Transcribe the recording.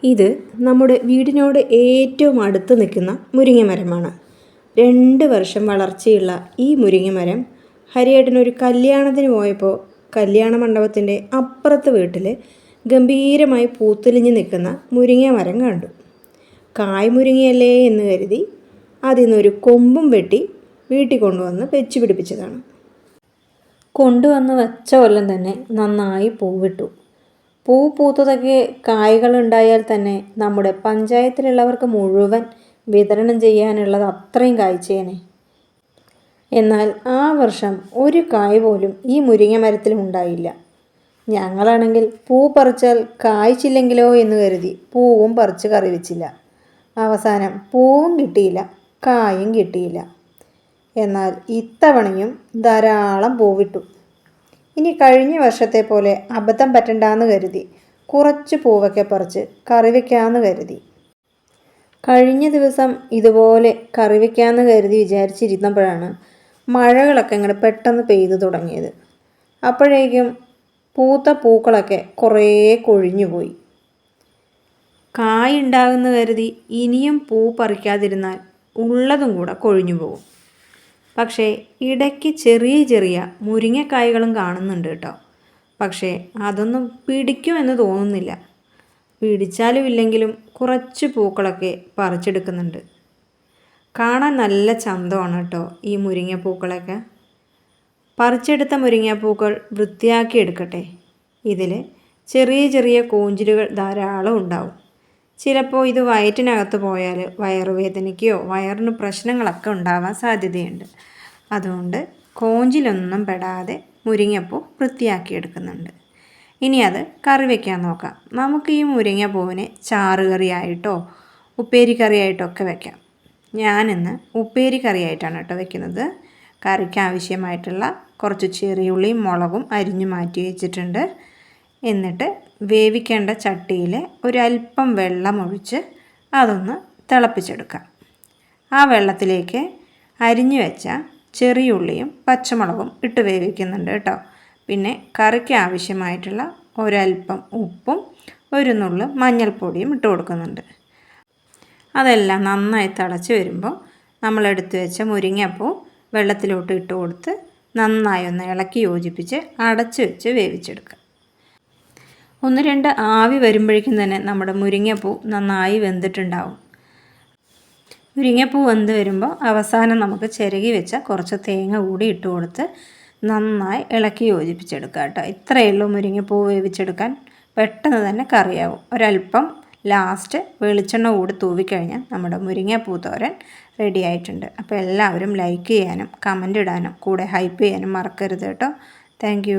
ഇത് നമ്മുടെ വീടിനോട് ഏറ്റവും അടുത്ത് നിൽക്കുന്ന മുരിങ്ങമരമാണ്. 2 വർഷം വളർച്ചയുള്ള ഈ മുരിങ്ങമരം ഹരിയേട്ടനൊരു കല്യാണത്തിന് പോയപ്പോൾ കല്യാണ മണ്ഡപത്തിൻ്റെ അപ്പുറത്തെ വീട്ടിൽ ഗംഭീരമായി പൂത്തുലിഞ്ഞ് നിൽക്കുന്ന മുരിങ്ങമരം കണ്ടു. കായ്മുരിങ്ങയല്ലേ എന്ന് കരുതി അതിൽ നിന്നൊരു കൊമ്പും വെട്ടി വീട്ടിൽ കൊണ്ടുവന്ന് വെച്ച് പിടിപ്പിച്ചതാണ്. കൊണ്ടുവന്ന് വെച്ച കൊല്ലം തന്നെ നന്നായി പൂവിട്ടു. പൂ പൂത്തതൊക്കെ കായ്കളുണ്ടായാൽ തന്നെ നമ്മുടെ പഞ്ചായത്തിലുള്ളവർക്ക് മുഴുവൻ വിതരണം ചെയ്യാനുള്ളത് അത്രയും കായ്ച്ചേനെ. എന്നാൽ ആ വർഷം ഒരു കായ് പോലും ഈ മുരിങ്ങ മരത്തിലും ഉണ്ടായില്ല. ഞങ്ങളാണെങ്കിൽ പൂ പറിച്ചാൽ കായ്ച്ചില്ലെങ്കിലോ എന്ന് കരുതി പൂവും പറിച്ച് കറി വെച്ചില്ല. അവസാനം പൂവും കിട്ടിയില്ല, കായും കിട്ടിയില്ല. എന്നാൽ ഇത്തവണയും ധാരാളം പൂവിട്ടു. ഇനി കഴിഞ്ഞ വർഷത്തെ പോലെ അബദ്ധം പറ്റണ്ടെന്ന് കരുതി കുറച്ച് പൂവൊക്കെ പറിച്ച് കറി വയ്ക്കാമെന്ന് കരുതി. കഴിഞ്ഞ ദിവസം ഇതുപോലെ കറി വയ്ക്കാമെന്ന് കരുതി വിചാരിച്ചിരുന്നപ്പോഴാണ് മഴകളൊക്കെ ഇങ്ങനെ പെട്ടെന്ന് പെയ്തു തുടങ്ങിയത്. അപ്പോഴേക്കും പൂത്ത പൂക്കളൊക്കെ കുറേ കൊഴിഞ്ഞു പോയി. കായുണ്ടാകുന്ന കരുതി ഇനിയും പൂ പറിക്കാതിരുന്നാൽ ഉള്ളതും കൂടെ കൊഴിഞ്ഞു പോകും. പക്ഷേ ഇടയ്ക്ക് ചെറിയ ചെറിയ മുരിങ്ങക്കായ്കളും കാണുന്നുണ്ട് കേട്ടോ. പക്ഷേ അതൊന്നും പിടിക്കുമെന്ന് തോന്നുന്നില്ല. പിടിച്ചാലും ഇല്ലെങ്കിലും കുറച്ച് പൂക്കളൊക്കെ പറിച്ചെടുക്കുന്നുണ്ട്. കാണാൻ നല്ല ചന്തമാണ് കേട്ടോ ഈ മുരിങ്ങപ്പൂക്കളൊക്കെ. പറിച്ചെടുത്ത മുരിങ്ങപ്പൂക്കൾ വൃത്തിയാക്കി എടുക്കട്ടെ. ഇതിൽ ചെറിയ ചെറിയ കൂഞ്ചിലുകൾ ധാരാളം ഉണ്ടാവും. ചിലപ്പോൾ ഇത് വയറ്റിനകത്ത് പോയാൽ വയറുവേദനയ്ക്കോ വയറിന് പ്രശ്നങ്ങളൊക്കെ ഉണ്ടാവാൻ സാധ്യതയുണ്ട്. അതുകൊണ്ട് കോഞ്ചിലൊന്നും പെടാതെ മുരിങ്ങപ്പൂ വൃത്തിയാക്കിയെടുക്കുന്നുണ്ട്. ഇനി അത് കറി വയ്ക്കാൻ നോക്കാം. നമുക്ക് ഈ മുരിങ്ങപ്പൂവിനെ ചാറ് കറിയായിട്ടോ ഉപ്പേരി കറിയായിട്ടോ ഒക്കെ വയ്ക്കാം. ഞാനിന്ന് ഉപ്പേരി കറിയായിട്ടാണ് കേട്ടോ വയ്ക്കുന്നത്. കറിക്ക് ആവശ്യമായിട്ടുള്ള കുറച്ച് ചെറിയുള്ളിയും മുളകും അരിഞ്ഞു മാറ്റി വെച്ചിട്ടുണ്ട്. എന്നിട്ട് വേവിക്കേണ്ട ചട്ടിയിൽ ഒരല്പം വെള്ളം ഒഴിച്ച് അതൊന്ന് തിളപ്പിച്ചെടുക്കാം. ആ വെള്ളത്തിലേക്ക് അരിഞ്ഞു വെച്ച ചെറിയുള്ളിയും പച്ചമുളകും ഇട്ട് വേവിക്കുന്നുണ്ട് കേട്ടോ. പിന്നെ കറിക്ക് ആവശ്യമായിട്ടുള്ള ഒരല്പം ഉപ്പും ഒരു നുള്ള് മഞ്ഞൾപ്പൊടിയും ഇട്ട് കൊടുക്കുന്നുണ്ട്. അതെല്ലാം നന്നായി തിളച്ച് വരുമ്പോൾ നമ്മളെടുത്ത് വെച്ച മുരിങ്ങപ്പൂ വെള്ളത്തിലോട്ട് ഇട്ട് കൊടുത്ത് നന്നായി ഒന്ന് ഇളക്കി യോജിപ്പിച്ച് അടച്ച് വെച്ച് വേവിച്ചെടുക്കുക. 1-2 ആവി വരുമ്പോഴേക്കും തന്നെ നമ്മുടെ മുരിങ്ങപ്പൂ നന്നായി വെന്തിട്ടുണ്ടാവും. മുരിങ്ങപ്പൂ വെന്ത് വരുമ്പോൾ അവസാനം നമുക്ക് ചിരകി വെച്ച കുറച്ച് തേങ്ങ കൂടി ഇട്ട് കൊടുത്ത് നന്നായി ഇളക്കി യോജിപ്പിച്ചെടുക്കുക കേട്ടോ. ഇത്രയേ ഉള്ളൂ മുരിങ്ങപ്പൂ വേവിച്ചെടുക്കാൻ. പെട്ടെന്ന് തന്നെ കറിയാവും. ഒരല്പം ലാസ്റ്റ് വെളിച്ചെണ്ണ കൂടി തൂവിക്കഴിഞ്ഞാൽ നമ്മുടെ മുരിങ്ങപ്പൂ തോരൻ റെഡി ആയിട്ടുണ്ട്. അപ്പോൾ എല്ലാവരും ലൈക്ക് ചെയ്യാനും കമൻ്റ് ഇടാനും കൂടെ ഹൈപ്പ് ചെയ്യാനും മറക്കരുത് കേട്ടോ. താങ്ക്